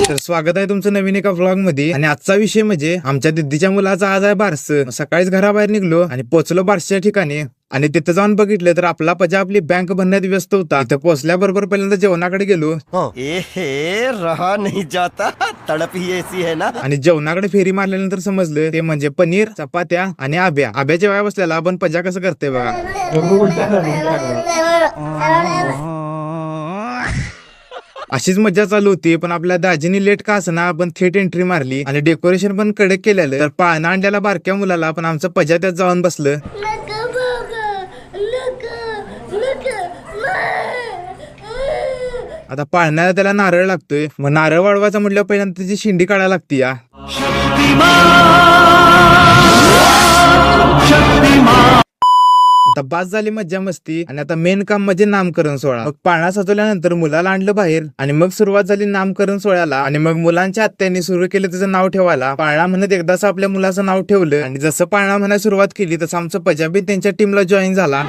तर स्वागत आहे तुमचं नवीन एका व्लॉग मध्ये. आणि आजचा विषय म्हणजे आमच्या दिदीच्या मुलाचा आज आहे बारस. सकाळीच घराबाहेर निघलो आणि पोहोचलो बारसच्या ठिकाणी. आणि तिथं जाऊन बघितलं तर आपला पजा आपली बँक भरण्यात व्यस्त होता. तिथं पोहोचल्याबरोबर पहिल्यांदा जेवणाकडे गेलो. रहा नहीं जाता, तड़प ही ऐसी है ना. आणि जेवणाकडे फेरी मारल्यानंतर समजलं ते म्हणजे पनीर, चपात्या आणि आब्या. आब्याच्या वेळा बसलेला आपण पजा कसं करते बघा. अशीच मज्जा चालू होती. पण आपल्या दाजीनी लेट का असना आपण थेट एंट्री मारली आणि डेकोरेशन पण कडक केलेलं. तर पाळणा आणलेला बारक्या मुलाला पण आमचं पजा त्यात जाऊन बसलं. आता पाळण्याला त्याला नारळ लागतोय. मग नारळ वाढवायचा म्हटलं पहिल्यांदा त्याची शिंडी काढायला लागती या. आता बास झाली मज्जा मस्ती. आणि आता मेन काम म्हणजे नामकरण सोहळा. मग पाळणा सजवल्यानंतर मुलाला आणलं बाहेर आणि मग सुरुवात झाली नामकरण सोहळ्याला. आणि मग मुलांच्या आत्यांनी सुरू केलं त्याचं नाव ठेवायला. पाळणा म्हणत एकदाच आपल्या मुलाचं नाव ठेवलं आणि जसं पाळणा म्हणायला सुरुवात केली तसं आमचं पंजाबी त्यांच्या टीमला जॉईन झाला.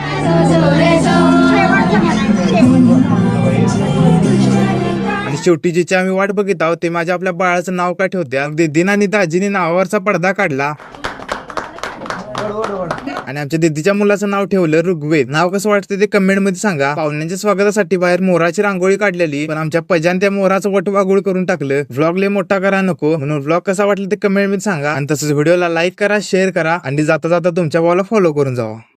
आणि शेवटी जिची आम्ही वाट बघित आहोत ते माझ्या आपल्या बाळाचं नाव काय ठेवत्या. दीदीनं आणि दाजीने नावावरचा पडदा काढला आणि आमच्या दीदीच्या मुलाचं नाव ठेवलं ऋग्वेद. नाव कसं वाटतं ते कमेंट मध्ये सांगा. पाहुण्यांच्या स्वागतासाठी बाहेर मोराची रांगोळी काढलेली पण आमच्या पजान त्या मोराचं वटवागुळ करून टाकलं. व्लॉग लय मोठा करा नको म्हणून व्लॉग कसा वाटलं ते कमेंट मध्ये सांगा. आणि तसंच व्हिडिओला लाईक करा, शेअर करा आणि जाता जाता तुमच्या भावाला फॉलो करून जावा.